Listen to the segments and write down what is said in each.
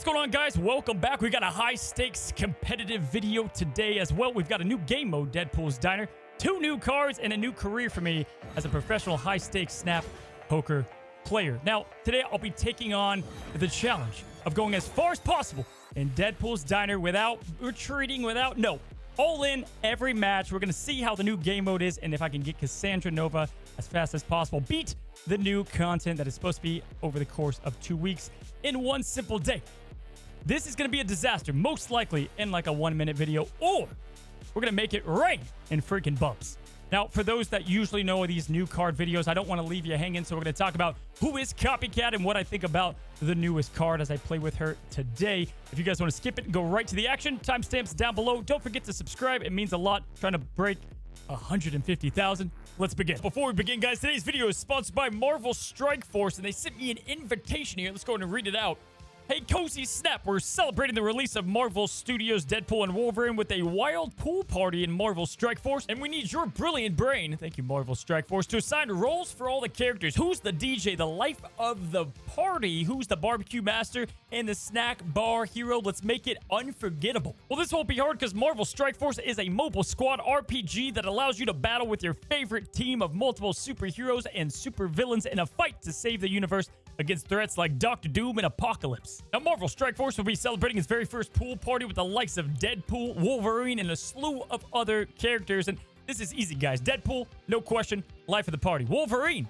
What's going on, guys? Welcome back. We got a high-stakes competitive video today as well. We've got a new game mode, Deadpool's Diner, 2 new cards, and a new career for me as a professional high-stakes Snap poker player. Now, today I'll be taking on the challenge of going as far as possible in Deadpool's Diner without retreating, all in every match. We're going to see how the new game mode is and if I can get Cassandra Nova as fast as possible. Beat the new content that is supposed to be over the course of 2 weeks in one simple day. This is going to be a disaster, most likely in like a 1-minute video, or we're going to make it rain in freaking bumps. Now, for those that usually know these new card videos, I don't want to leave you hanging, so we're going to talk about who is Copycat and what I think about the newest card as I play with her today. If you guys want to skip it and go right to the action, timestamps down below. Don't forget to subscribe. It means a lot. Trying to break 150,000. Let's begin. Before we begin, guys, today's video is sponsored by Marvel Strike Force, and they sent me an invitation here. Let's go ahead and read it out. Hey, Cozy Snap, we're celebrating the release of Marvel Studios' Deadpool and Wolverine with a wild pool party in Marvel Strike Force, and we need your brilliant brain, thank you, Marvel Strike Force, to assign roles for all the characters. Who's the DJ, the life of the party? Who's the barbecue master and the snack bar hero? Let's make it unforgettable. Well, this won't be hard because Marvel Strike Force is a mobile squad RPG that allows you to battle with your favorite team of multiple superheroes and supervillains in a fight to save the universe against threats like Doctor Doom and Apocalypse. Now, Marvel Strike Force will be celebrating its very first pool party with the likes of Deadpool, Wolverine, and a slew of other characters. And this is easy, guys. Deadpool, no question, life of the party. Wolverine,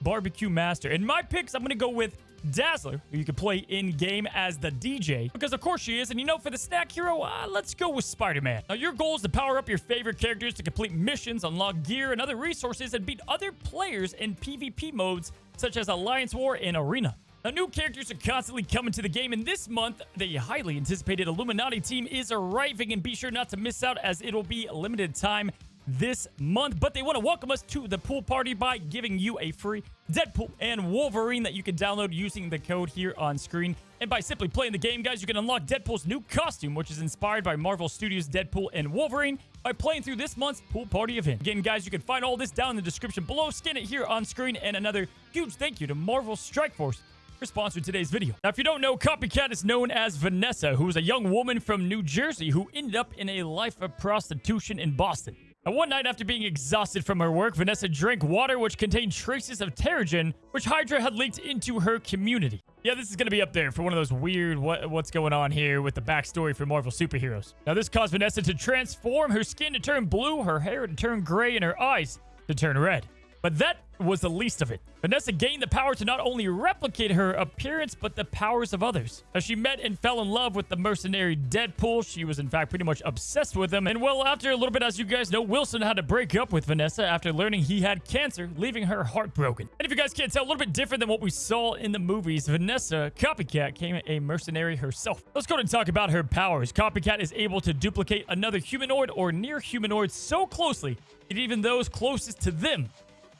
barbecue master. And my picks, I'm going to go with Dazzler, who you can play in-game as the DJ, because of course she is. And you know, for the snack hero, let's go with Spider-Man. Now, your goal is to power up your favorite characters to complete missions, unlock gear and other resources, and beat other players in PvP modes such as Alliance War and Arena. Now, new characters are constantly coming to the game, and this month, the highly anticipated Illuminati team is arriving, and be sure not to miss out as it'll be a limited time this month. But they want to welcome us to the pool party by giving you a free Deadpool and Wolverine that you can download using the code here on screen. And by simply playing the game, guys, you can unlock Deadpool's new costume, which is inspired by Marvel Studios' Deadpool and Wolverine, by playing through this month's pool party event. Again, guys, you can find all this down in the description below. Scan it here on screen. And another huge thank you to Marvel Strike Force for sponsoring today's video. Now, if you don't know, Copycat is known as Vanessa, who is a young woman from New Jersey who ended up in a life of prostitution in Boston. Now, one night after being exhausted from her work, Vanessa drank water which contained traces of Terrigen, which Hydra had leaked into her community. Yeah, this is going to be up there for one of those weird what's going on here with the backstory for Marvel superheroes. Now, this caused Vanessa to transform, her skin to turn blue, her hair to turn gray, and her eyes to turn red. But that was the least of it. Vanessa gained the power to not only replicate her appearance, but the powers of others. As she met and fell in love with the mercenary Deadpool, she was in fact pretty much obsessed with him. And well, after a little bit, as you guys know, Wilson had to break up with Vanessa after learning he had cancer, leaving her heartbroken. And if you guys can't tell, a little bit different than what we saw in the movies, Vanessa, Copycat, became a mercenary herself. Let's go ahead and talk about her powers. Copycat is able to duplicate another humanoid or near humanoid so closely that even those closest to them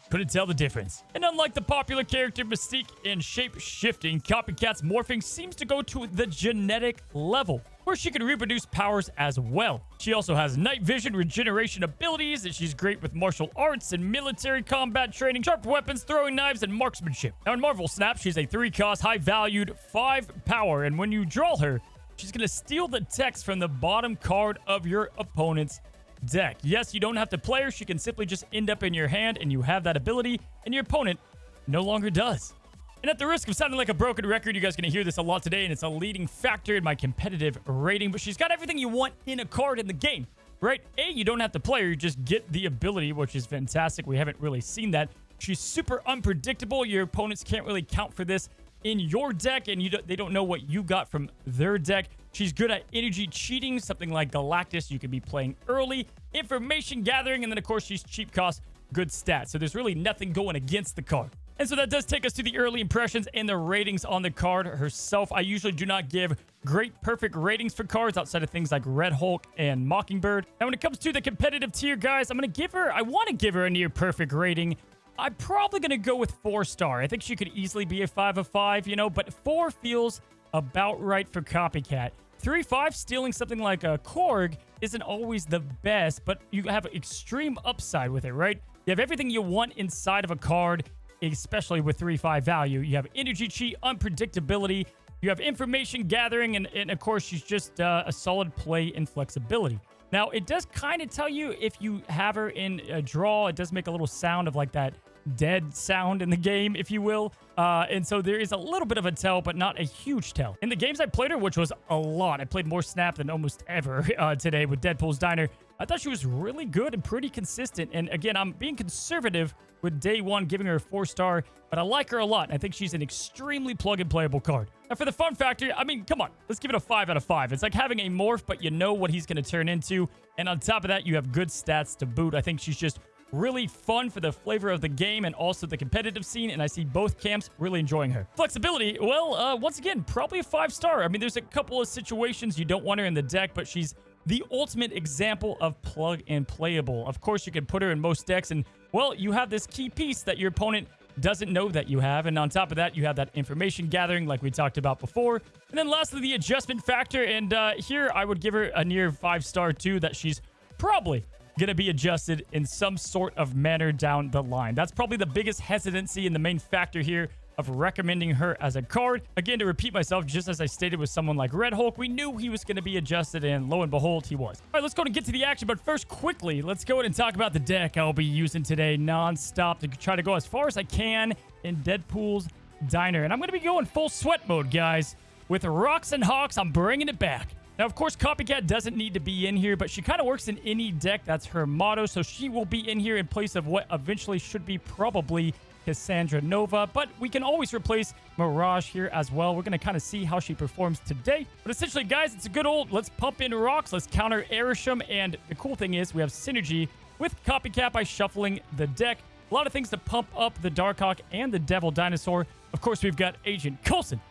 couldn't tell the difference. And unlike the popular character Mystique in shape-shifting, Copycat's morphing seems to go to the genetic level, where she can reproduce powers as well. She also has night vision, regeneration abilities, and she's great with martial arts and military combat training, sharp weapons, throwing knives, and marksmanship. Now, in MarvelSnap, she's a 3-cost, high-valued 5 power, and when you draw her, she's going to steal the text from the bottom card of your opponent's deck. Yes, you don't have to play her. She can simply just end up in your hand and you have that ability, and your opponent no longer does. And at the risk of sounding like a broken record, you guys are going to hear this a lot today, and it's a leading factor in my competitive rating, but she's got everything you want in a card in the game, right? A, you don't have to play her, you just get the ability, which is fantastic. We haven't really seen that. She's super unpredictable. Your opponents can't really count for this in your deck, and they don't know what you got from their deck. She's good at energy cheating, something like Galactus you could be playing early, information gathering, and then of course she's cheap cost, good stats. So there's really nothing going against the card. And so that does take us to the early impressions and the ratings on the card herself. I usually do not give great perfect ratings for cards outside of things like Red Hulk and Mockingbird. Now when it comes to the competitive tier, guys, I want to give her a near perfect rating. I'm probably going to go with 4-star. I think she could easily be a 5 of 5, you know, but 4 feels about right for Copycat. 3-5, stealing something like a Korg isn't always the best, but you have extreme upside with it, right? You have everything you want inside of a card, especially with 3-5 value. You have energy cheat, unpredictability, You have information gathering, and of course, she's just a solid play in flexibility. Now, it does kind of tell you if you have her in a draw. It does make a little sound of like that dead sound in the game, if you will. And so there is a little bit of a tell, but not a huge tell. In the games I played her, which was a lot, I played more Snap than almost ever today with Deadpool's Diner. I thought she was really good and pretty consistent. And again, I'm being conservative with day one, giving her a 4-star, but I like her a lot. I think she's an extremely plug-and-playable card. Now, for the fun factor, I mean, come on, let's give it a 5 out of 5. It's like having a morph, but you know what he's going to turn into. And on top of that, you have good stats to boot. I think she's just really fun for the flavor of the game and also the competitive scene, and I see both camps really enjoying her. Flexibility, well, once again, probably a 5-star. I mean, there's a couple of situations you don't want her in the deck, but she's the ultimate example of plug and playable. Of course, you can put her in most decks, and, well, you have this key piece that your opponent doesn't know that you have, and on top of that, you have that information gathering like we talked about before. And then lastly, the adjustment factor, and here I would give her a near 5-star too, that she's probably going to be adjusted in some sort of manner down the line. That's probably the biggest hesitancy and the main factor here of recommending her as a card. Again, to repeat myself, just as I stated with someone like Red Hulk, we knew he was going to be adjusted, and lo and behold, he was. All right, let's go and get to the action, but first, quickly, let's go ahead and talk about the deck I'll be using today non-stop to try to go as far as I can in Deadpool's Diner. And I'm going to be going full sweat mode, guys. With Rocks and Hawks, I'm bringing it back. Now, of course, Copycat doesn't need to be in here, but she kind of works in any deck. That's her motto, so she will be in here in place of what eventually should be probably Cassandra Nova, but we can always replace Mirage here as well. We're going to kind of see how she performs today. But essentially, guys, it's a good old let's pump in rocks, let's counter Airsham, and the cool thing is we have synergy with Copycat by shuffling the deck. A lot of things to pump up the Darkhawk and the Devil Dinosaur. Of course, we've got Agent Coulson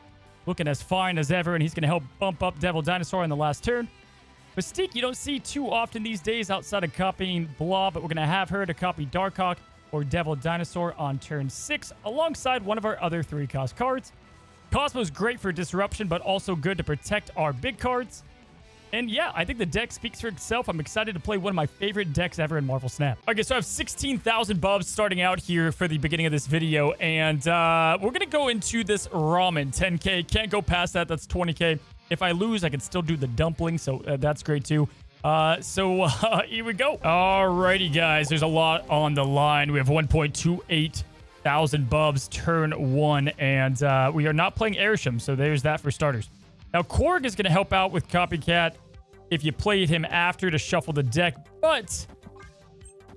looking as fine as ever, and he's going to help bump up Devil Dinosaur in the last turn. Mystique, you don't see too often these days outside of copying Blob, but we're going to have her to copy Darkhawk or Devil Dinosaur on turn 6, alongside one of our other 3-cost cards. Cosmo's great for disruption, but also good to protect our big cards. And yeah, I think the deck speaks for itself. I'm excited to play one of my favorite decks ever in MarvelSnap. Okay, so I have 16,000 bubs starting out here for the beginning of this video, and we're going to go into this ramen, 10k. Can't go past that. That's 20k. If I lose, I can still do the dumpling, so that's great too. So here we go. Alrighty, guys. There's a lot on the line. We have 1.28 thousand bubs turn 1, and we are not playing Airsham, so there's that for starters. Now, Korg is going to help out with Copycat if you played him after to shuffle the deck, but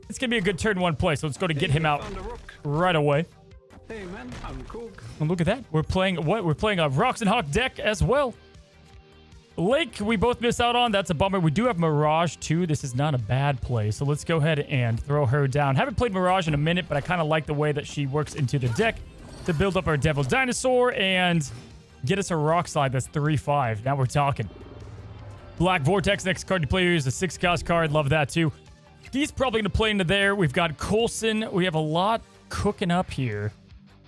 it's going to be a good turn 1 play, so let's go to get him out right away. Hey, man, I'm cool. And look at that. We're playing what? We're playing a Rocks and Hawk deck as well. Lake, we both miss out on. That's a bummer. We do have Mirage, too. This is not a bad play, so let's go ahead and throw her down. Haven't played Mirage in a minute, but I kind of like the way that she works into the deck to build up our Devil Dinosaur and get us a Rock Slide that's 3-5. Now we're talking. Black Vortex, next card to play here is a 6-cost card. Love that, too. He's probably going to play into there. We've got Coulson. We have a lot cooking up here.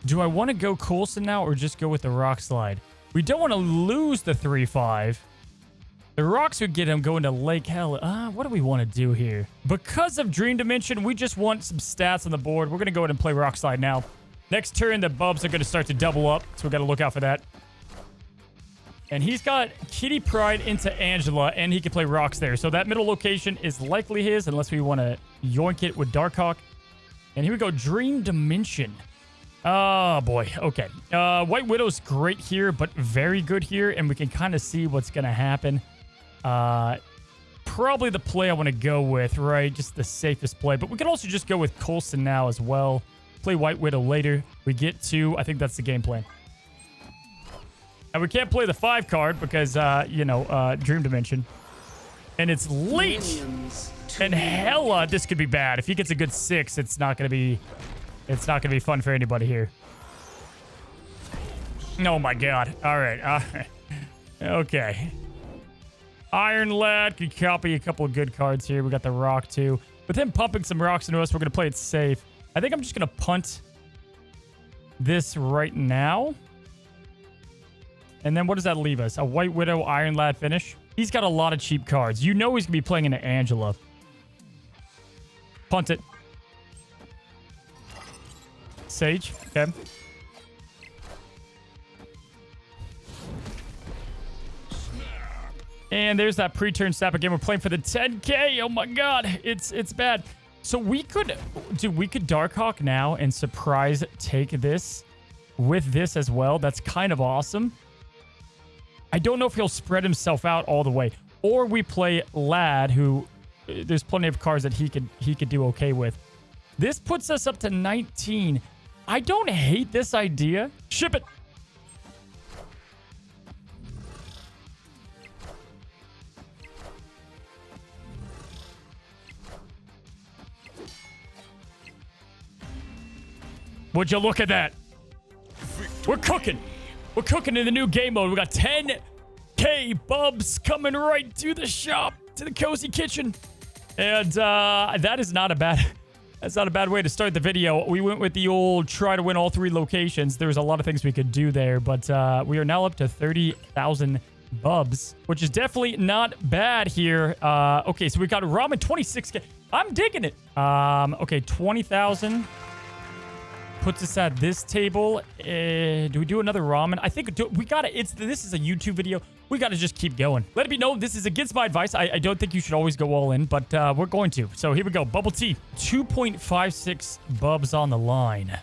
Do I want to go Coulson now or just go with the Rock Slide? We don't want to lose the 3-5. The rocks would get him going to Lake Hell. What do we want to do here? Because of Dream Dimension, we just want some stats on the board. We're going to go ahead and play Rock Slide now. Next turn, the bubs are going to start to double up, so we got to look out for that. And he's got Kitty Pryde into Angela, and he can play rocks there. So that middle location is likely his, unless we want to yoink it with Darkhawk. And here we go, Dream Dimension. Oh, boy. Okay. White Widow's great here, but very good here, and we can kind of see what's going to happen. Probably the play I want to go with, right? Just the safest play. But we can also just go with Coulson now as well. Play White Widow later. We get to, I think that's the game plan. And we can't play the 5 card because, Dream Dimension. And it's Leech. And hella, this could be bad. If he gets a good 6, it's not going to be fun for anybody here. Oh my god. All right. Okay. Iron Lad can copy a couple of good cards here. We got the Rock too. With him pumping some rocks into us, we're going to play it safe. I think I'm just going to punt this right now. And then what does that leave us? A White Widow, Iron Lad finish? He's got a lot of cheap cards. You know he's going to be playing into Angela. Punt it. Sage. Okay. And there's that pre-turn snap again. We're playing for the 10K. Oh my God, it's bad. So we could, dude, we could Darkhawk now and surprise take this with this as well. That's kind of awesome. I don't know if he'll spread himself out all the way, or we play Lad, who there's plenty of cards that he could do okay with. This puts us up to 19. I don't hate this idea. Ship it. Would you look at that? We're cooking. We're cooking in the new game mode. We got 10K bubs coming right to the shop, to the cozy kitchen. And that is not a bad... That's not a bad way to start the video. We went with the old try to win all 3 locations. There's a lot of things we could do there, but we are now up to 30,000 bubs, which is definitely not bad here. Okay, so we got ramen 26K. I'm digging it. Okay, 20,000 puts us at this table. Do we do another ramen? I think we gotta. This is a YouTube video. We gotta just keep going. Let it be known, this is against my advice. I don't think you should always go all in, but we're going to. So here we go. Bubble tea. 2.56 bubs on the line.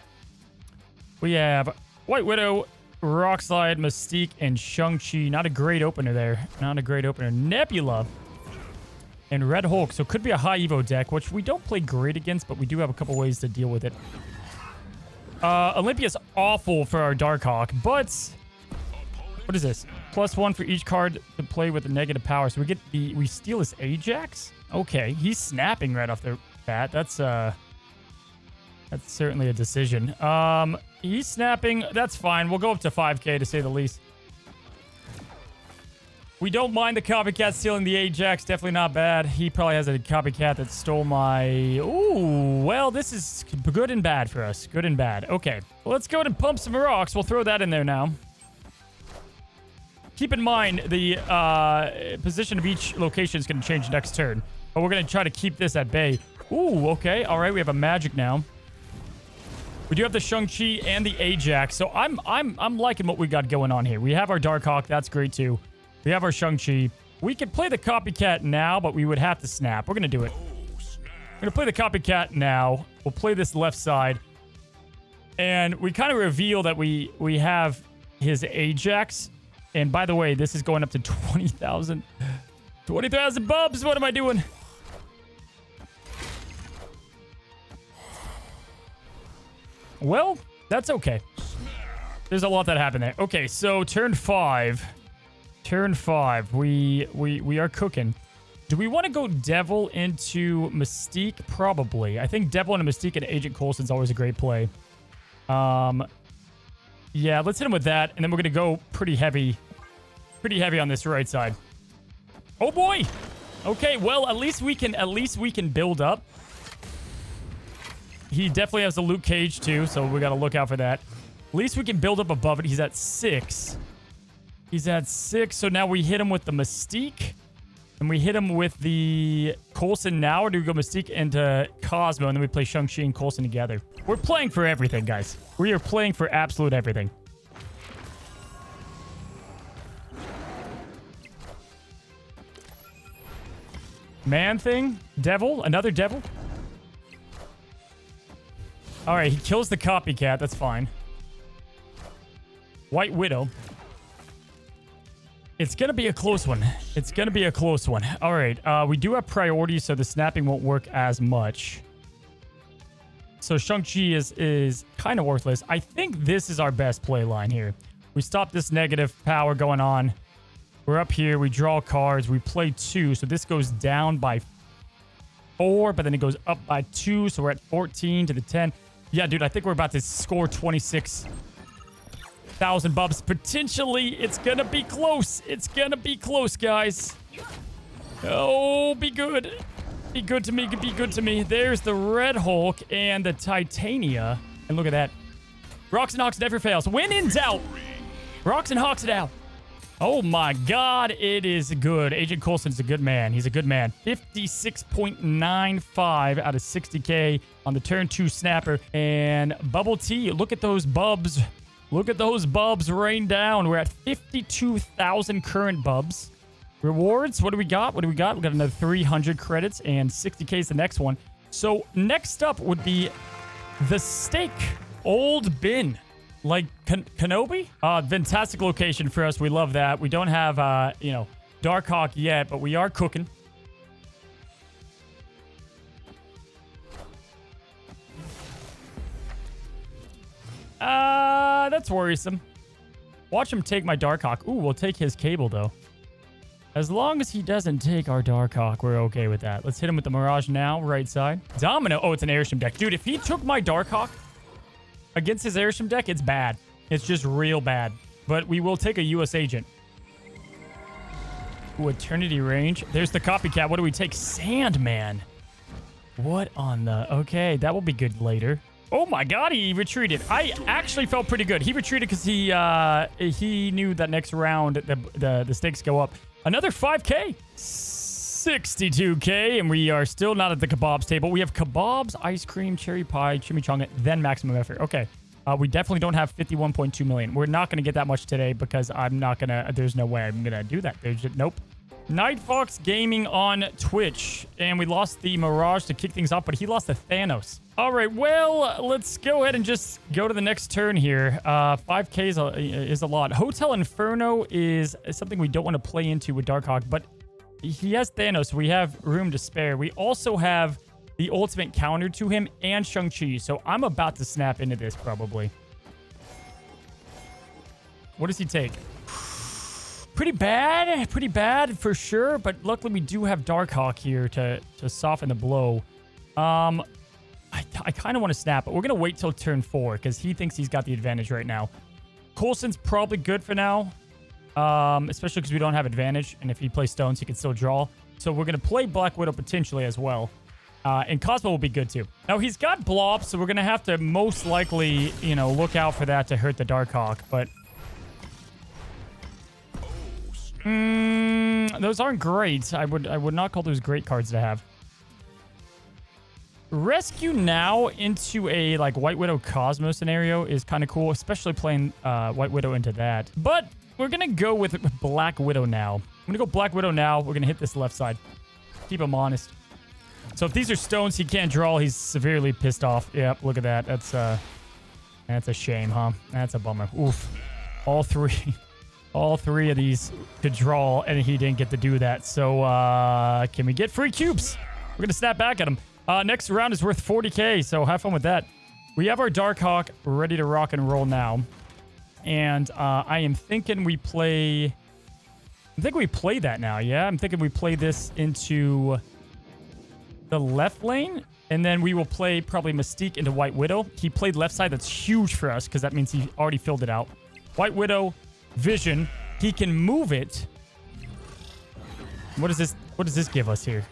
We have White Widow, Rockslide, Mystique, and Shang-Chi. Not a great opener there. Not a great opener. Nebula and Red Hulk. So it could be a high Evo deck, which we don't play great against, but we do have a couple ways to deal with it. Olympia's awful for our Darkhawk, but what is this? +1 for each card to play with a negative power. So we steal his Ajax? Okay, he's snapping right off the bat. That's certainly a decision. He's snapping. That's fine. We'll go up to 5K to say the least. We don't mind the Copycat stealing the Ajax. Definitely not bad. He probably has a Copycat that stole my... Ooh, well, this is good and bad for us. Good and bad. Okay, well, let's go ahead and pump some rocks. We'll throw that in there now. Keep in mind, the position of each location is going to change next turn. But we're going to try to keep this at bay. Ooh, okay. All right, we have a magic now. We do have the Shang-Chi and the Ajax. So I'm liking what we got going on here. We have our Darkhawk. That's great, too. We have our Shang-Chi. We could play the Copycat now, but we would have to snap. We're going to do it. We're going to play the Copycat now. We'll play this left side. And we kind of reveal that we have his Ajax. And by the way, this is going up to 20,000. 20,000 bubs. What am I doing? Well, that's okay. There's a lot that happened there. Okay, so turn 5. Turn 5. We are cooking. Do we want to go Devil into Mystique? Probably. I think Devil into Mystique and Agent Coulson's always a great play. Yeah, let's hit him with that, and then we're gonna go pretty heavy on this right side. Oh boy. Okay, well, at least we can build up. He definitely has the Luke Cage too, so we gotta look out for that. At least we can build up above it. He's at 6. He's at 6, so now we hit him with the Mystique. And we hit him with the Coulson now, or do we go Mystique into Cosmo, and then we play Shang-Chi and Coulson together? We're playing for everything, guys. We are playing for absolute everything. Man thing? Devil? Another devil? Alright, he kills the Copycat. That's fine. White Widow. It's going to be a close one. It's going to be a close one. All right. We do have priorities, so the snapping won't work as much. So Shang-Chi is kind of worthless. I think this is our best play line here. We stop this negative power going on. We're up here. We draw cards. We play 2. So this goes down by 4, but then it goes up by 2. So we're at 14 to the 10. Yeah, dude, I think we're about to score 26,000 bubs. Potentially, it's going to be close. It's going to be close, guys. Oh, be good. Be good to me. Be good to me. There's the Red Hulk and the Titania. And look at that. Rocks and Hawks never fails. When in doubt, Rocks and Hawks it out. Oh my God, it is good. Agent Coulson's a good man. He's a good man. 56.95 out of 60K on the turn 2 snapper. And Bubble Tea, look at those bubs. Look at those bubs rain down. We're at 52,000 current bubs. Rewards, what do we got? What do we got? We got another 300 credits and 60K is the next one. So next up would be the steak. Old Bin. Like Kenobi? Fantastic location for us. We love that. We don't have, you know, Darkhawk yet, but we are cooking. That's worrisome. Watch him take my Darkhawk. Ooh, we'll take his cable, though. As long as he doesn't take our Darkhawk, we're okay with that. Let's hit him with the Mirage now, right side. Domino. Oh, it's an Airship deck. Dude, if he took my Darkhawk against his Airship deck, it's bad. It's just real bad. But we will take a U.S. agent. Ooh, Eternity Range. There's the Copycat. What do we take? Sandman. What on the... Okay, that will be good later. Oh my god, he retreated. I actually felt pretty good. He retreated because he knew that next round the stakes go up. Another 5K. 62K, and we are still not at the kebabs table. We have kebabs, ice cream, cherry pie, chimichanga, then maximum effort. Okay. We definitely don't have 51.2 million. We're not going to get that much today because I'm not going to... There's no way I'm going to do that. There's just... Nope. Night Fox Gaming on Twitch. And we lost the Mirage to kick things off, but he lost the Thanos. All right, well, let's go ahead and just go to the next turn here. 5K is a lot. Hotel Inferno is something we don't want to play into with Darkhawk, but he has Thanos, so we have room to spare. We also have the ultimate counter to him and Shang-Chi, so I'm about to snap into this probably. What does he take? Pretty bad for sure, but luckily we do have Darkhawk here to soften the blow. I kind of want to snap, but we're going to wait till turn 4 because he thinks he's got the advantage right now. Coulson's probably good for now, especially because we don't have advantage, and if he plays stones, he can still draw. So we're going to play Black Widow potentially as well. And Cosmo will be good too. Now, he's got Blob, so we're going to have to most likely, you know, look out for that to hurt the Darkhawk, but... those aren't great. I would not call those great cards to have. Rescue now into a like White Widow Cosmo scenario is kind of cool, especially playing White Widow into that. But we're gonna go with Black Widow now. I'm gonna go Black Widow now. We're gonna hit this left side. Keep him honest. So if these are stones he can't draw, he's severely pissed off. Yep, look at that. That's a shame, huh? That's a bummer. Oof. All three of these could draw, and he didn't get to do that. So, can we get free cubes? We're going to snap back at him. Next round is worth 40K, so have fun with that. We have our Darkhawk ready to rock and roll now. And I am thinking we play... I think we play that now, yeah? I'm thinking we play this into the left lane, and then we will play probably Mystique into White Widow. He played left side. That's huge for us, because that means he already filled it out. White Widow... Vision. He can move it. What is this? What does this give us here?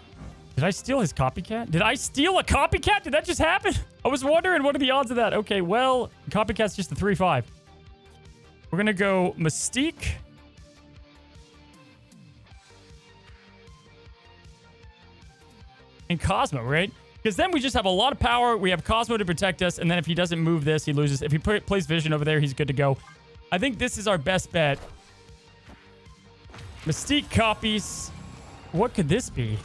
Did I steal his Copycat? Did I steal a Copycat? Did that just happen? I was wondering, what are the odds of that? Okay, well, Copycat's just a 3-5. We're going to go Mystique. And Cosmo, right? Because then we just have a lot of power. We have Cosmo to protect us. And then if he doesn't move this, he loses. If he plays Vision over there, he's good to go. I think this is our best bet. Mystique copies. What could this be?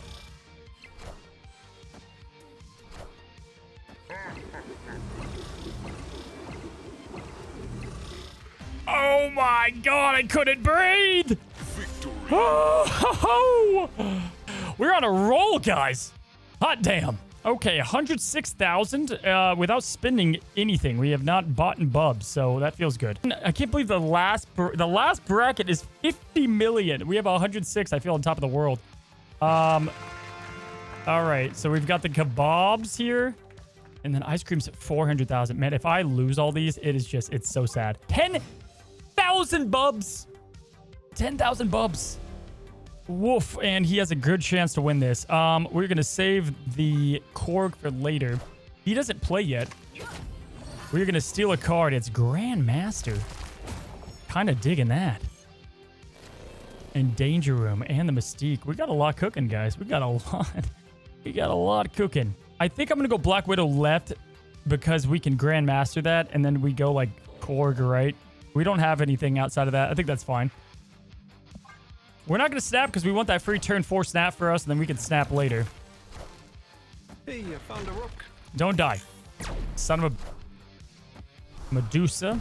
Oh my god, I couldn't breathe! Oh, we're on a roll, guys. Hot damn. Okay, 106,000 without spending anything. We have not bought in bubs, so that feels good. I can't believe the last bracket is 50 million. We have 106. I feel on top of the world. All right, so we've got the kebabs here, and then ice cream's at 400,000. Man, if I lose all these, it's so sad. 10,000 bubs. 10,000 bubs. Woof, and he has a good chance to win this. We're gonna save the Korg for later. He doesn't play yet. We're gonna steal a card. It's Grandmaster. Kind of digging that. And Danger Room and the Mystique. We got a lot cooking, guys. We got a lot cooking. I think I'm gonna go Black Widow left because we can Grandmaster that, and then we go like Korg right. We don't have anything outside of that. I think that's fine. We're not going to snap because we want that free turn 4 snap for us, and then we can snap later. Hey, I found a rock. Don't die. Son of a... Medusa.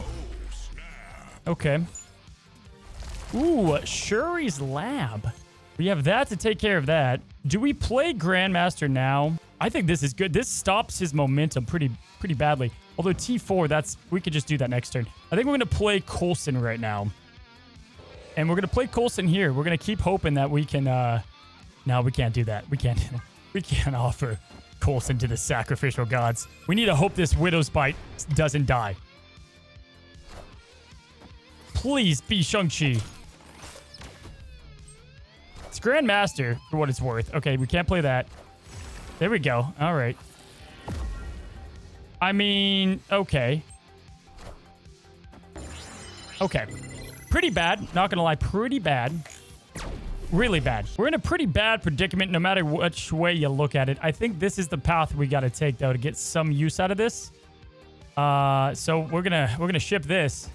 Okay. Ooh, Shuri's Lab. We have that to take care of that. Do we play Grandmaster now? I think this is good. This stops his momentum pretty badly. Although T4, we could just do that next turn. I think we're going to play Coulson right now. And we're going to play Coulson here. We're going to keep hoping that we can... No, we can't do that. We can't offer Coulson to the sacrificial gods. We need to hope this Widow's Bite doesn't die. Please be Shang-Chi. It's Grandmaster, for what it's worth. Okay, we can't play that. There we go. All right. I mean, okay. Okay. Pretty bad. Not gonna lie, pretty bad. Really bad. We're in a pretty bad predicament no matter which way you look at it. I think this is the path we gotta take, though, to get some use out of this. So we're gonna ship this.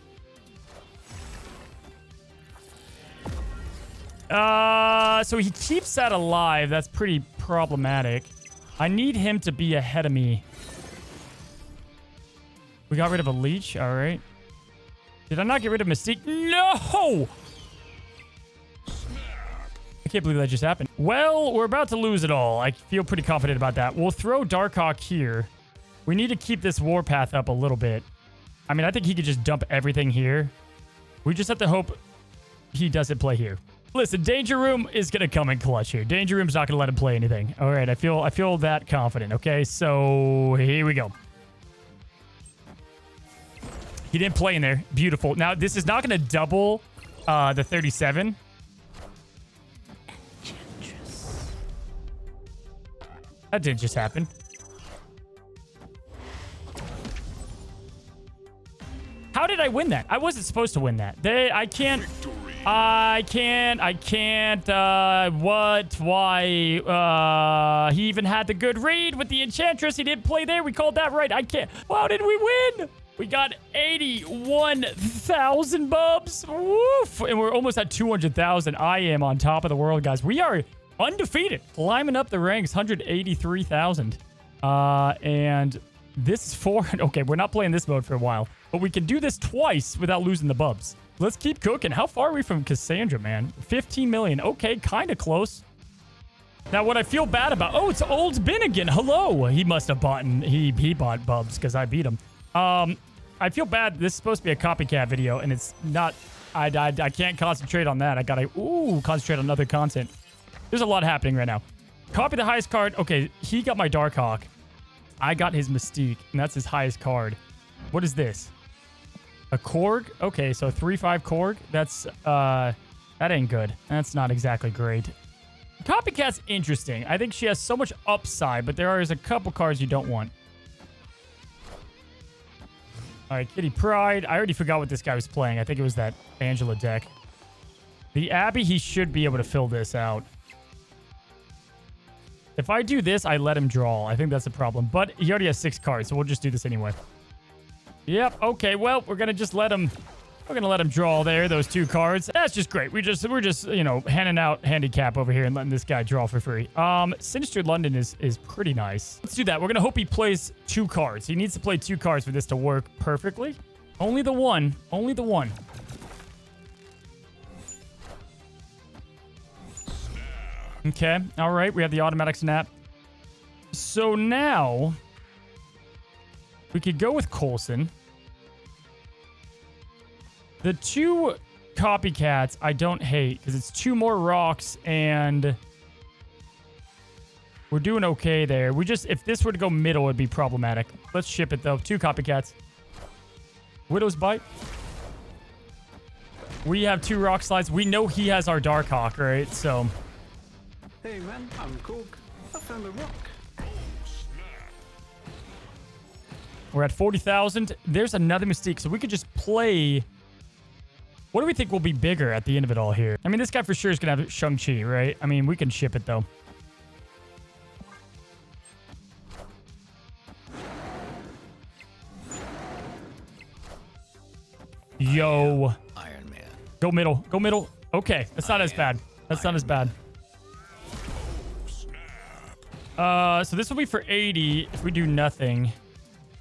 So he keeps that alive. That's pretty problematic. I need him to be ahead of me. We got rid of a leech. All right. Did I not get rid of Mystique? No! I can't believe that just happened. Well, we're about to lose it all. I feel pretty confident about that. We'll throw Darkhawk here. We need to keep this Warpath up a little bit. I mean, I think he could just dump everything here. We just have to hope he doesn't play here. Listen, Danger Room is going to come in clutch here. Danger Room's not going to let him play anything. All right, I feel that confident, okay? So, here we go. He didn't play in there. Beautiful. Now, this is not going to double the 37. That didn't just happen. How did I win that? I wasn't supposed to win that. I can't. What? Why? He even had the good read with the Enchantress. He didn't play there. We called that right. I can't. How did we win? We got 81,000 bubs. Woof. And we're almost at 200,000. I am on top of the world, guys. We are undefeated. Climbing up the ranks, 183,000. And this is 400. Okay, we're not playing this mode for a while. But we can do this twice without losing the bubs. Let's keep cooking. How far are we from Cassandra, man? 15 million. Okay, kind of close. Now, what I feel bad about... Oh, it's Old Bin again. Hello. He must have bought... He bought bubs because I beat him. I feel bad. This is supposed to be a copycat video, and it's not... I can't concentrate on that. I gotta... concentrate on other content. There's a lot happening right now. Copy the highest card. Okay, he got my Darkhawk. I got his Mystique, and that's his highest card. What is this? A Korg? Okay, so 3/5 Korg. That's, that ain't good. That's not exactly great. Copycat's interesting. I think she has so much upside, but there is a couple cards you don't want. All right, Kitty Pryde. I already forgot what this guy was playing. I think it was that Angela deck. The Abby, he should be able to fill this out. If I do this, I let him draw. I think that's a problem. But he already has 6 cards, so we'll just do this anyway. Yep. Okay. Well, we're gonna just let him. We're gonna let him draw there. Those 2 cards. That's just great. We're just you know, handing out handicap over here and letting this guy draw for free. Sinister London is pretty nice. Let's do that. We're gonna hope he plays 2 cards. He needs to play 2 cards for this to work perfectly. Only the one. Only the one. Okay. All right. We have the automatic snap. So now we could go with Coulson. The 2 copycats I don't hate because it's 2 more rocks and we're doing okay there. If this were to go middle, it'd be problematic. Let's ship it though. 2 copycats. Widow's Bite. We have 2 rock slides. We know he has our Darkhawk, right? So. Hey man, I'm cool. I found a rock. We're at 40,000. There's another Mystique, so we could just play... What do we think will be bigger at the end of it all here? I mean, this guy for sure is going to have Shang-Chi, right? I mean, we can ship it, though. Yo. Iron Man. Go middle. Go middle. Okay, that's not as bad. That's not as bad. So this will be for 80 if we do nothing.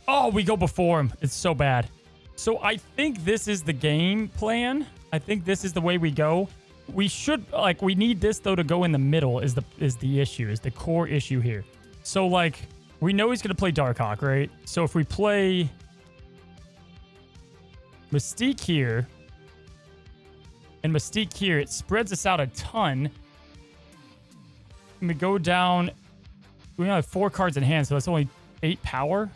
Oh, we go before him. It's so bad. So I think this is the game plan. I think this is the way we go. We should, like, we need this, though, to go in the middle is the issue, is the core issue here. So, like, we know he's going to play Darkhawk, right? So if we play Mystique here and Mystique here, it spreads us out a ton. And we go down, we only have 4 cards in hand, so that's only 8 power.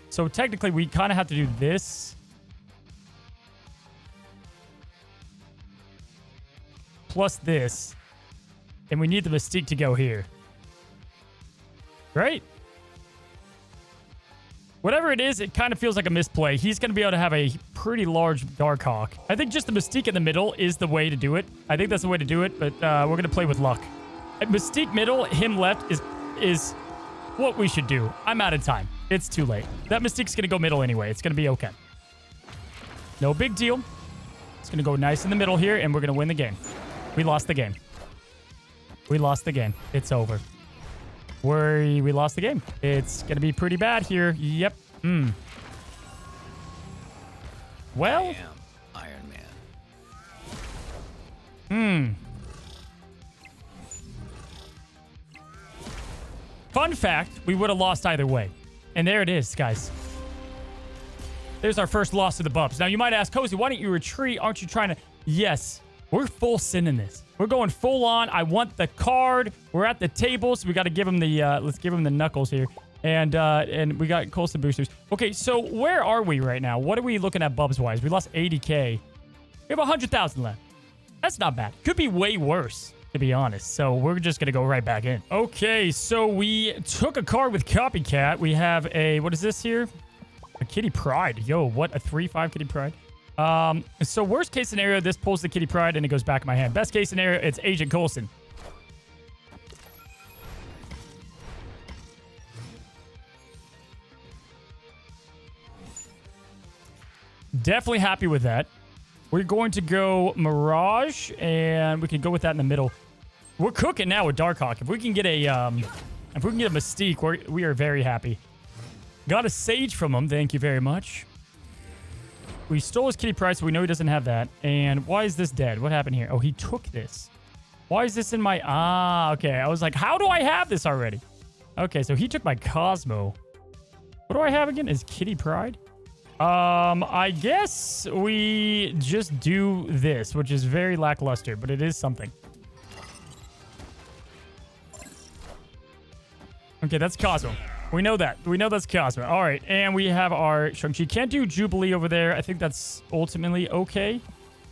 So technically, we kind of have to do this. Plus this. And we need the Mystique to go here. Right? Whatever it is, it kind of feels like a misplay. He's going to be able to have a pretty large Darkhawk. I think just the Mystique in the middle is the way to do it. I think that's the way to do it, but we're going to play with luck. Mystique middle, him left is what we should do. I'm out of time. It's too late. That Mystique's going to go middle anyway. It's going to be okay. No big deal. It's going to go nice in the middle here, and we're going to win the game. We lost the game. We lost the game. It's over. We lost the game. It's going to be pretty bad here. Yep. Well. I am Iron Man. Fun fact, we would have lost either way. And there it is, guys. There's our first loss to the Bubs. Now, you might ask, Cozy, why don't you retreat? Aren't you trying to... Yes. We're full sin in this. We're going full on. I want the card. We're at the table, so we got to give him the, let's give him the knuckles here. And we got Colson boosters. Okay, so where are we right now? What are we looking at Bubs-wise? We lost 80K. We have 100,000 left. That's not bad. Could be way worse, to be honest. So we're just going to go right back in. Okay, so we took a card with Copycat. We have a, what is this here? A Kitty Pride. Yo, what? A 3/5 Kitty Pride? So worst case scenario, this pulls the Kitty Pride and it goes back in my hand. Best case scenario, it's Agent Coulson. Definitely happy with that. We're going to go Mirage, and we can go with that in the middle. We're cooking now with Darkhawk. If we can get a, Mystique, we are very happy. Got a Sage from him. Thank you very much. We stole his Kitty Pride, so we know he doesn't have that. And why is this dead? What happened here? Oh, he took this. Why is this in my... Ah, okay. I was like, how do I have this already? Okay, so he took my Cosmo. What do I have again? Is Kitty Pride? I guess we just do this, which is very lackluster, but it is something. Okay, that's Cosmo. We know that. We know that's Cosmo. All right, and we have our Shang-Chi. Can't do Jubilee over there. I think that's ultimately okay.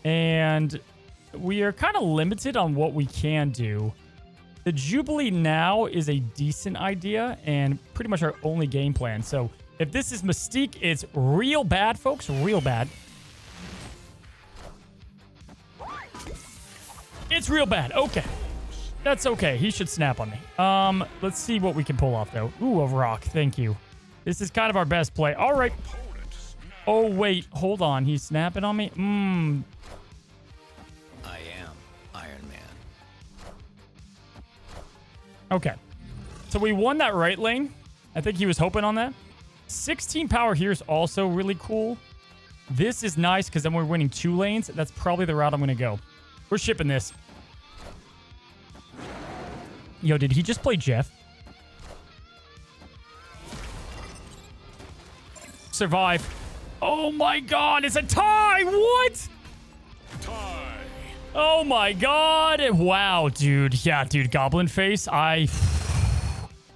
And we are kind of limited on what we can do. The Jubilee now is a decent idea and pretty much our only game plan. So if this is Mystique, it's real bad, folks. Real bad. It's real bad. Okay. That's okay. He should snap on me. Let's see what we can pull off, though. Ooh, a rock. Thank you. This is kind of our best play. All right. Oh, wait. Hold on. He's snapping on me? I am Iron Man. Okay. So we won that right lane. I think he was hoping on that. 16 power here is also really cool. This is nice because then we're winning 2 lanes. That's probably the route I'm going to go. We're shipping this. Yo, did he just play Jeff? Survive. Oh my god, it's a tie! What? Tie. Oh my god. Wow, dude. Yeah, dude, Goblin Face. I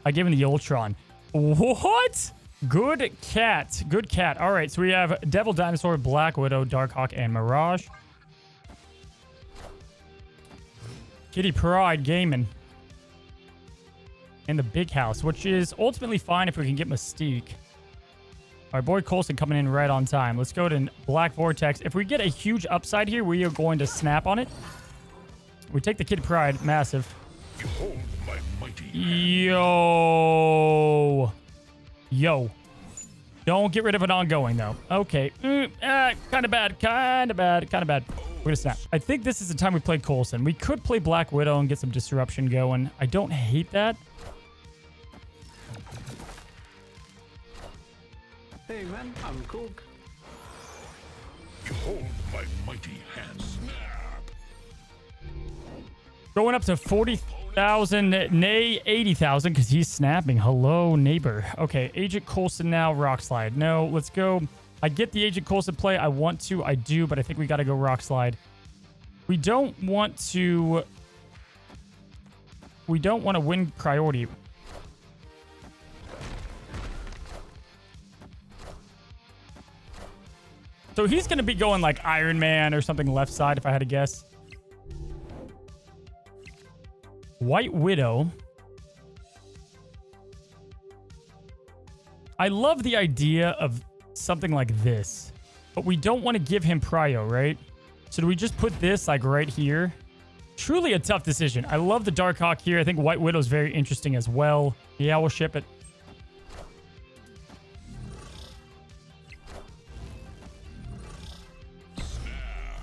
gave him the Ultron. What? Good cat. Good cat. All right, so we have Devil Dinosaur, Black Widow, Darkhawk, and Mirage. Kitty Pride gaming. In the big house, which is ultimately fine if we can get Mystique. Our boy Coulson coming in right on time. Let's go to Black Vortex. If we get a huge upside here, we are going to snap on it. We take the Kitty Pride. Massive. Behold my mighty hand. Yo. Yo. Don't get rid of it ongoing, though. Okay. Kind of bad. Kind of bad. Kind of bad. We're gonna snap. I think this is the time we play Coulson. We could play Black Widow and get some disruption going. I don't hate that. Hey man, I'm Cook. Behold my mighty hand. Snap. Going up to 40,000, nay 80,000 because he's snapping. Hello, neighbor. Okay, Agent Coulson now. Rock Slide. No, let's go. I get the Agent Coulson play. I want to. I do, but I think we got to go Rock Slide. We don't want to win priority. So he's going to be going like Iron Man or something left side if I had to guess. White Widow. I love the idea of something like this, but we don't want to give him prio, right? So do we just put this like right here? Truly a tough decision. I love the Darkhawk here. I think White Widow is very interesting as well. Yeah, we'll ship it.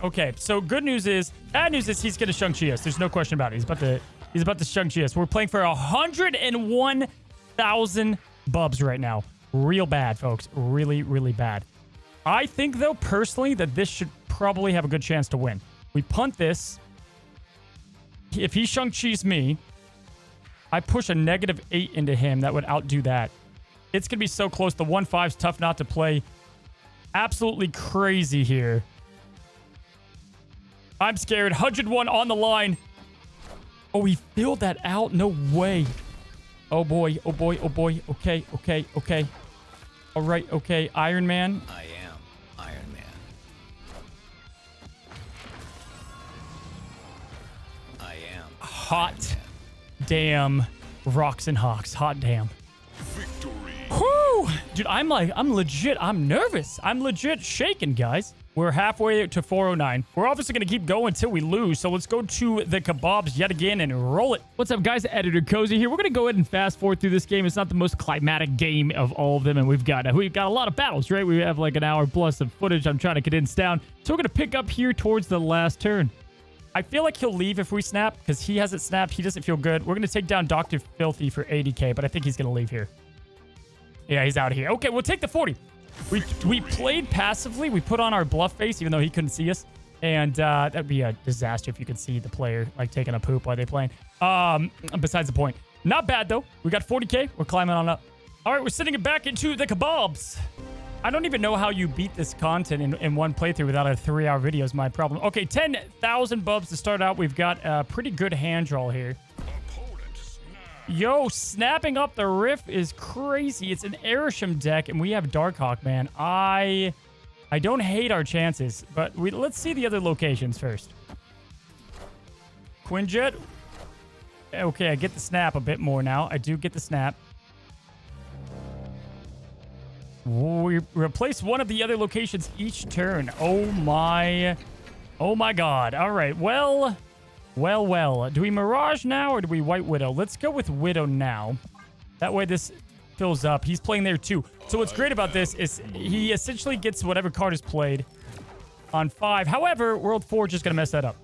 Okay, so good news is, bad news is he's going to Shang-Chi us. There's no question about it. He's about to Shang-Chi us. We're playing for 101,000 bubs right now. Real bad, folks. Really, really bad. I think, though, personally, that this should probably have a good chance to win. We punt this. If he Shang-Chi's me, I push a -8 into him. That would outdo that. It's going to be so close. The 1-5's tough not to play. Absolutely crazy here. I'm scared. 101 on the line. Oh, he filled that out? No way. Oh, boy. Oh, boy. Oh, boy. Okay. Okay. Okay. All right. Okay. Iron Man. I am Iron Man. I am Hot damn rocks and hawks. Hot damn. Victory. Whew. Dude, I'm legit. I'm nervous. I'm legit shaking, guys. We're halfway to 409. We're obviously going to keep going until we lose, so let's go to the kebabs yet again and roll it. What's up, guys? Editor Cozy here. We're going to go ahead and fast forward through this game. It's not the most climatic game of all of them, and we've got a lot of battles, right? We have like an hour plus of footage I'm trying to condense down. So we're going to pick up here towards the last turn. I feel like he'll leave if we snap, because he hasn't snapped. He doesn't feel good. We're going to take down Dr. Filthy for 80k, but I think he's going to leave here. Yeah, he's out of here. Okay, we'll take the 40. We played passively. We put on our bluff face, even though he couldn't see us. And that'd be a disaster if you could see the player like taking a poop while they're playing. Besides the point. Not bad, though. We got 40k. We're climbing on up. All right, we're sending it back into the kebabs. I don't even know how you beat this content in one playthrough without a 3-hour video is my problem. Okay, 10,000 bubs to start out. We've got a pretty good hand draw here. Yo, snapping up the riff is crazy. It's an Airsham deck, and we have Darkhawk, man. I don't hate our chances, but let's see the other locations first. Quinjet. Okay, I get the snap a bit more now. I do get the snap. We replace one of the other locations each turn. Oh my God. All right, well. Do we Mirage now or do we White Widow? Let's go with Widow now. That way this fills up. He's playing there too. So what's great about this is he essentially gets whatever card is played on 5. However, World Forge is going to mess that up.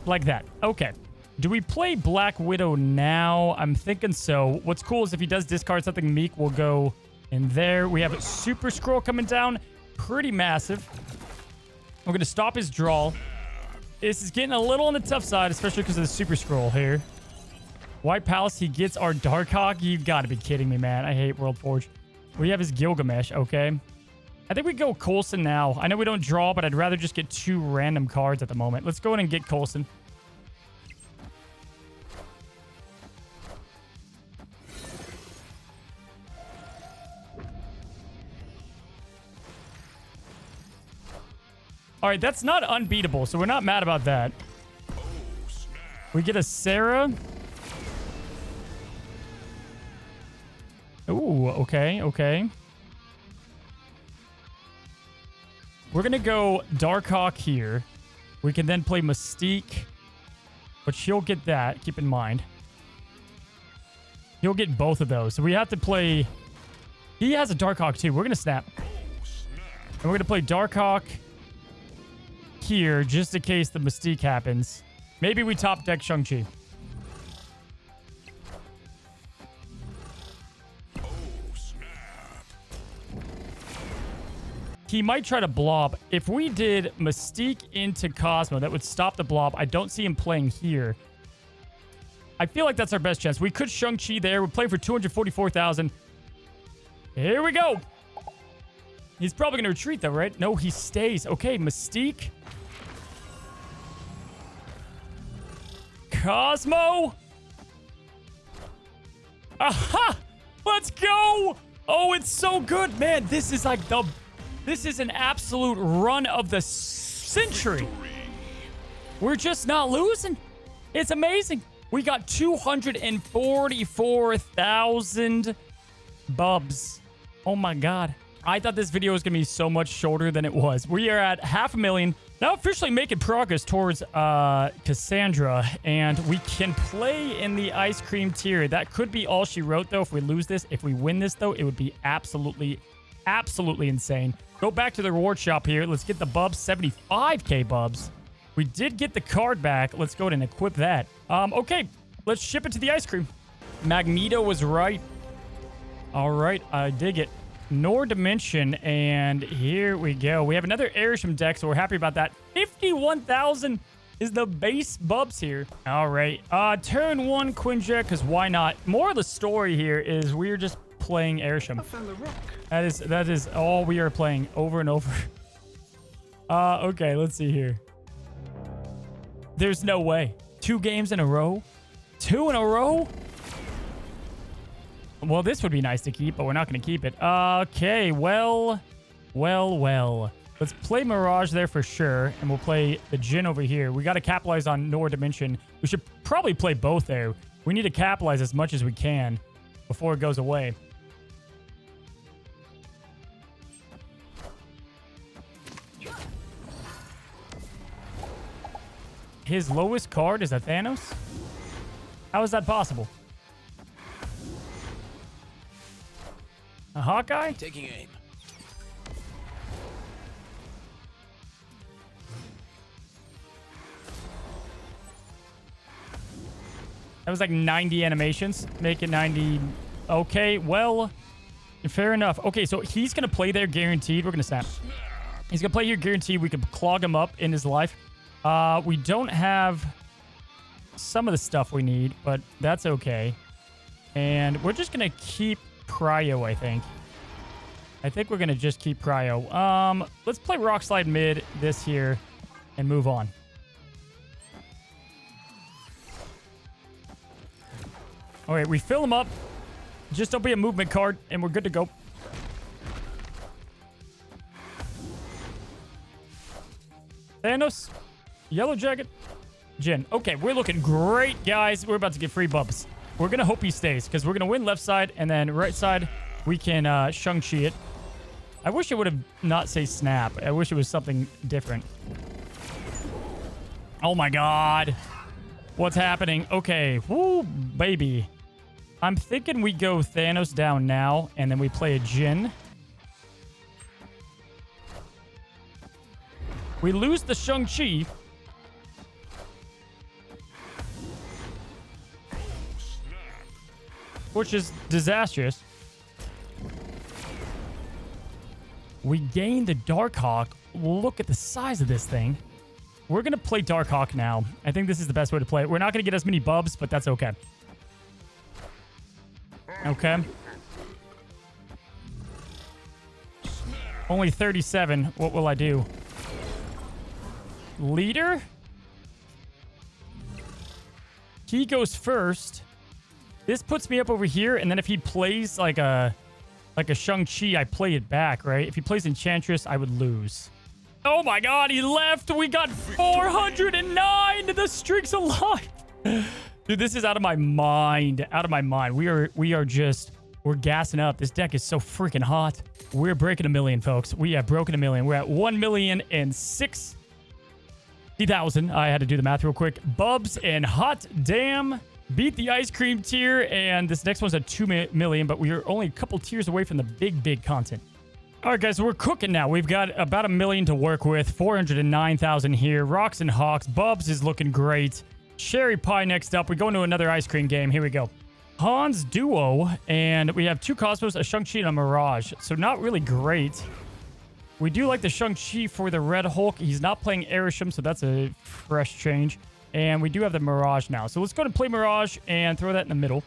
Like that. Okay. Do we play Black Widow now? I'm thinking so. What's cool is if he does discard something, Meek will go in there. We have a Super Scroll coming down. Pretty massive. We're going to stop his draw. This is getting a little on the tough side, especially because of the Super Scroll here. White Palace, he gets our Darkhawk. You got to be kidding me, man. I hate World Forge. We have his Gilgamesh, okay. I think we go Coulson now. I know we don't draw, but I'd rather just get 2 random cards at the moment. Let's go in and get Coulson. All right, that's not unbeatable, so we're not mad about that. We get a Sarah. Ooh, okay. We're going to go Darkhawk here. We can then play Mystique, but she'll get that, keep in mind. He'll get both of those, so we have to play... He has a Darkhawk too. We're going to snap. And we're going to play Darkhawk. here just in case the Mystique happens. Maybe we top deck Shang-Chi. Oh, snap. He might try to blob. If we did Mystique into Cosmo, that would stop the blob. I don't see him playing here. I feel like that's our best chance. We could Shang-Chi there. We're playing for 244,000. Here we go. He's probably going to retreat, though, right? No, he stays. Okay, Mystique. Cosmo. Aha! Let's go! Oh, it's so good, man. This is like the... This is an absolute run of the century. We're just not losing. It's amazing. We got 244,000 bubs. Oh my God. I thought this video was going to be so much shorter than it was. We are at 500,000. Now officially making progress towards Cassandra. And we can play in the ice cream tier. That could be all she wrote, though, if we lose this. If we win this, though, it would be absolutely insane. Go back to the reward shop here. Let's get the bubs. 75k bubs. We did get the card back. Let's go ahead and equip that. Okay. Let's ship it to the ice cream. Magneto was right. All right. I dig it. Nor Dimension, and here we go. We have another Airship deck, so we're happy about that. 51,000 is the base bubs here. All right. Turn 1 Quinjet, because why not? More of the story here is we're just playing Airship. I found the rock. That is all we are playing over and over. Okay, let's see here. There's no way. 2 games in a row? 2 in a row? Well, this would be nice to keep, but we're not going to keep it. Okay, well. Let's play Mirage there for sure, and we'll play the Jin over here. We got to capitalize on Nor Dimension. We should probably play both there. We need to capitalize as much as we can before it goes away. His lowest card is a Thanos? How is that possible? A Hawkeye? Taking aim. That was like 90 animations. Make it 90. Okay, well, fair enough. Okay, so he's going to play there guaranteed. We're going to snap. He's going to play here guaranteed. We can clog him up in his life. We don't have some of the stuff we need, but that's okay. And we're just going to keep Cryo, I think. I think we're going to just keep Cryo. Let's play Rock Slide mid this here and move on. All right, we fill him up. Just don't be a movement card, and we're good to go. Thanos, Yellow Jacket, Jin. Okay, we're looking great, guys. We're about to get free bubs. We're going to hope he stays, because we're going to win left side, and then right side, we can Shang-Chi it. I wish it would have not say snap. I wish it was something different. Oh, my God. What's happening? Okay. Woo, baby. I'm thinking we go Thanos down now, and then we play a Jin. We lose the Shang-Chi. Which is disastrous. We gain the Darkhawk. Look at the size of this thing. We're going to play Darkhawk now. I think this is the best way to play it. We're not going to get as many bubs, but that's okay. Okay. Only 37. What will I do? Leader? He goes first. This puts me up over here, and then if he plays like a Shang-Chi, I play it back, right? If he plays Enchantress, I would lose. Oh my God, he left. We got 409. The streak's alive. Dude, this is out of my mind. Out of my mind. We're gassing up. This deck is so freaking hot. We're breaking 1 million, folks. We have broken 1 million. We're at 1,060,000. I had to do the math real quick. Bubs and hot damn. Beat the ice cream tier, and this next one's at 2 million, but we are only a couple tiers away from the big content. All right, guys, so we're cooking now. We've got about 1 million to work with, 409,000 here. Rocks and Hawks. Bubs is looking great. Sherry Pie next up. We go into another ice cream game. Here we go. Hans Duo, and we have 2 Cosmos, a Shang-Chi, and a Mirage. So not really great. We do like the Shang-Chi for the Red Hulk. He's not playing Arishem, so that's a fresh change. And we do have the Mirage now. So let's go and play Mirage and throw that in the middle.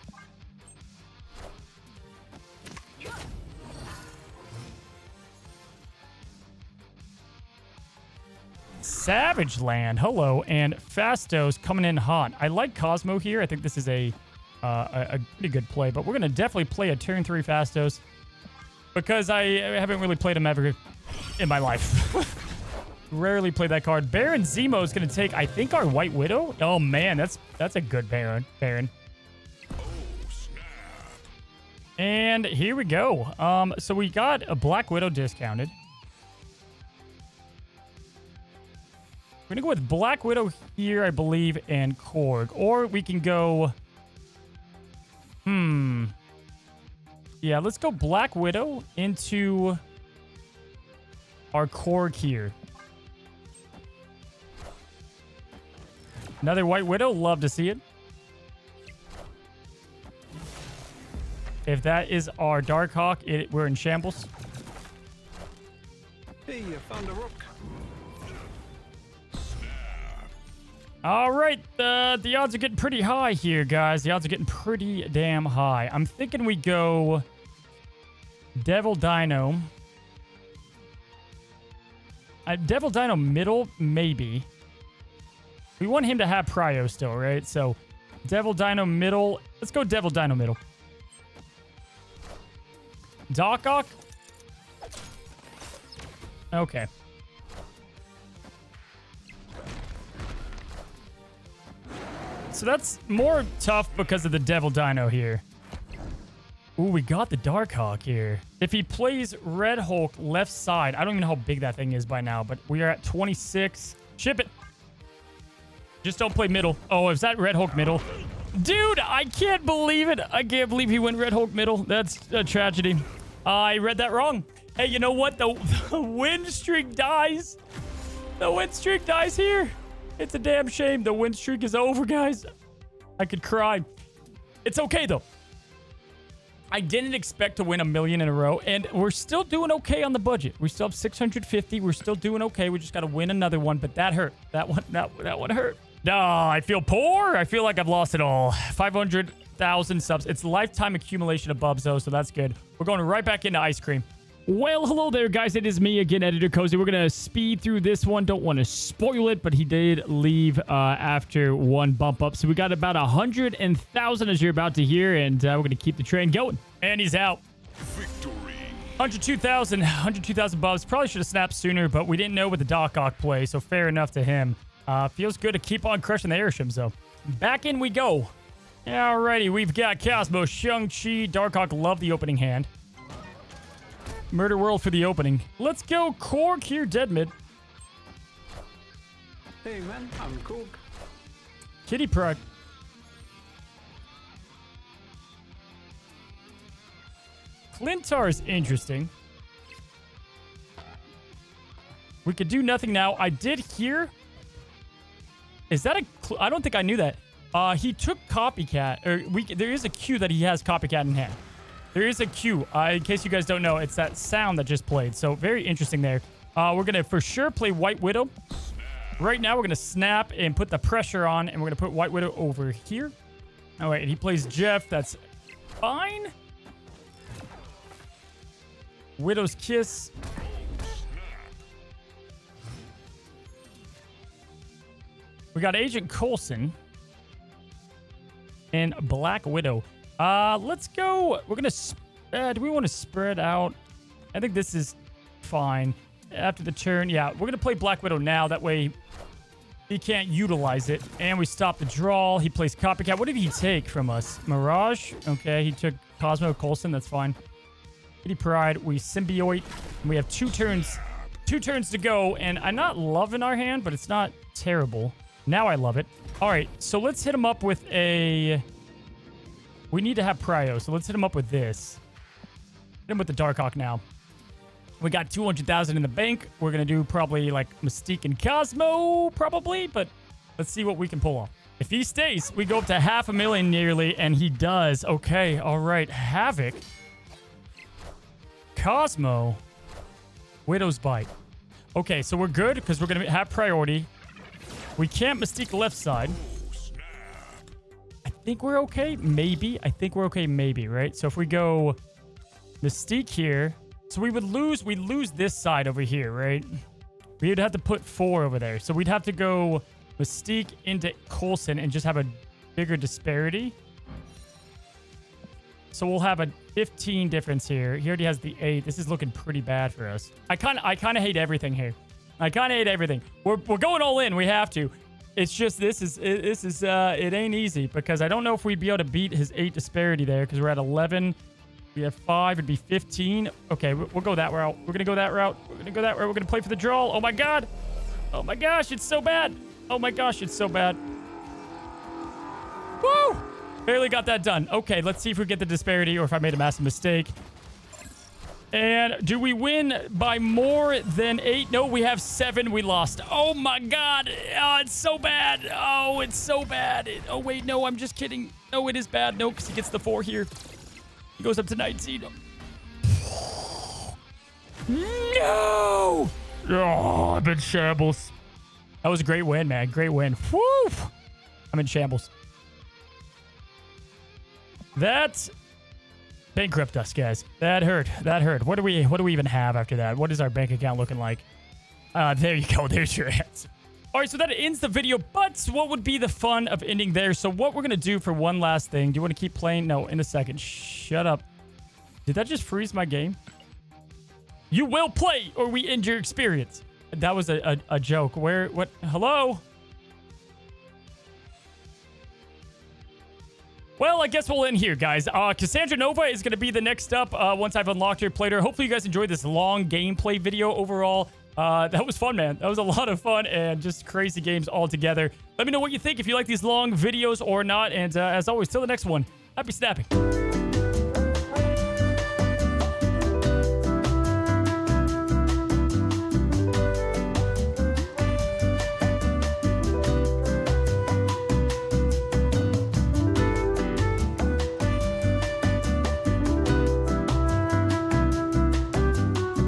Savage Land, hello, and Fastos coming in hot. I like Cosmo here. I think this is a pretty good play, but we're going to definitely play a turn 3 Fastos because I haven't really played him ever in my life. Rarely played that card. Baron Zemo is going to take, I think, our White Widow. Oh, man, that's a good Baron. Oh, snap. And here we go. So we got a Black Widow discounted. We're going to go with Black Widow here, I believe, and Korg. Or we can go... Yeah, let's go Black Widow into our Korg here. Another White Widow. Love to see it. If that is our Darkhawk, we're in shambles. Hey, I found a rook. All right, the odds are getting pretty high here, guys. The odds are getting pretty damn high. I'm thinking we go Devil Dino. Devil Dino middle, maybe. We want him to have Prio still, right? So, Devil Dino middle. Let's go Devil Dino middle. Darkhawk? Okay. So that's more tough because of the Devil Dino here. Ooh, we got the Darkhawk here. If he plays Red Hulk left side, I don't even know how big that thing is by now, but we are at 26. Ship it. Just don't play middle. Oh, is that Red Hulk middle? Dude, I can't believe it. I can't believe he went Red Hulk middle. That's a tragedy. I read that wrong. Hey, you know what? The win streak dies. The win streak dies here. It's a damn shame. The win streak is over, guys. I could cry. It's okay, though. I didn't expect to win 1 million in a row, and we're still doing okay on the budget. We still have 650. We're still doing okay. We just got to win another one, but that hurt. That one hurt. Oh, I feel poor. I feel like I've lost it all. 500,000 subs. It's lifetime accumulation of bubs, though, so that's good. We're going right back into ice cream. Well, hello there, guys. It is me again, Editor Cozy. We're going to speed through this one. Don't want to spoil it, but he did leave after one bump up. So we got about 100,000 as you're about to hear, and we're going to keep the train going. And he's out. Victory. 102,000 bubs. Probably should have snapped sooner, but we didn't know with the Darkhawk play, so fair enough to him. Feels good to keep on crushing the airships, though. Back in we go. Alrighty, we've got Cosmo, Shang-Chi, Darkhawk. Love the opening hand. Murder World for the opening. Let's go Korg here, dead mid. Hey man, I'm Korg. Kitty Pryde. Clintar's interesting. We could do nothing now. I did hear... Is that a... I don't think I knew that. He took Copycat. Or there is a Q that he has Copycat in hand. There is a Q. In case you guys don't know, it's that sound that just played. So very interesting there. We're going to for sure play White Widow. Right now, we're going to snap and put the pressure on. And we're going to put White Widow over here. All right, he plays Jeff. That's fine. Widow's Kiss. We got Agent Coulson. And Black Widow. Let's go. We're going to... do we want to spread out? I think this is fine. After the turn, yeah. We're going to play Black Widow now. That way, he can't utilize it. And we stop the draw. He plays Copycat. What did he take from us? Mirage? Okay, he took Cosmo Coulson. That's fine. Kitty Pryde. We Symbiote. And we have 2 turns. 2 turns to go. And I'm not loving our hand, but it's not terrible. Now I love it. All right, so let's hit him up with a... We need to have Prio, so let's hit him up with this. Hit him with the Darkhawk now. We got 200,000 in the bank. We're going to do probably like Mystique and Cosmo, probably. But let's see what we can pull off. If he stays, we go up to 500,000 nearly, and he does. Okay, all right. Havoc. Cosmo. Widow's Bite. Okay, so we're good because we're going to have priority. We can't Mystique left side. I think we're okay. Maybe. I think we're okay. Maybe, right? So if we go Mystique here. So we would lose. We lose this side over here, right? We would have to put 4 over there. So we'd have to go Mystique into Coulson and just have a bigger disparity. So we'll have a 15 difference here. He already has the 8. This is looking pretty bad for us. I kind of hate everything here. I kind of hate everything. We're going all in. We have to. It's just it ain't easy because I don't know if we'd be able to beat his 8 disparity there because we're at 11. We have 5. It'd be 15. Okay, we'll go that route. We're going to go that route. We're going to go that route. We're going to play for the draw. Oh, my God. Oh, my gosh. It's so bad. Oh, my gosh. It's so bad. Woo! Barely got that done. Okay, let's see if we get the disparity or if I made a massive mistake. And do we win by more than 8? No, we have 7. We lost. Oh, my God. Oh, it's so bad. Oh, it's so bad. Oh, wait. No, I'm just kidding. No, it is bad. No, because he gets the 4 here. He goes up to 19. No! Oh, I'm in shambles. That was a great win, man. Great win. Woo! I'm in shambles. That bankrupt us, guys. That hurt. That hurt. What do we even have after that? What is our bank account looking like? There you go. There's your answer. All right, so that ends the video, but what would be the fun of ending there? So what we're going to do for one last thing. Do you want to keep playing? No, in a second. Shut up. Did that just freeze my game? You will play or we end your experience. That was a joke. Where? What? Hello? Well, I guess we'll end here, guys. Cassandra Nova is going to be the next up once I've unlocked her, played her. Hopefully you guys enjoyed this long gameplay video overall. That was fun, man. That was a lot of fun and just crazy games all together. Let me know what you think if you like these long videos or not. And as always, till the next one, happy snapping.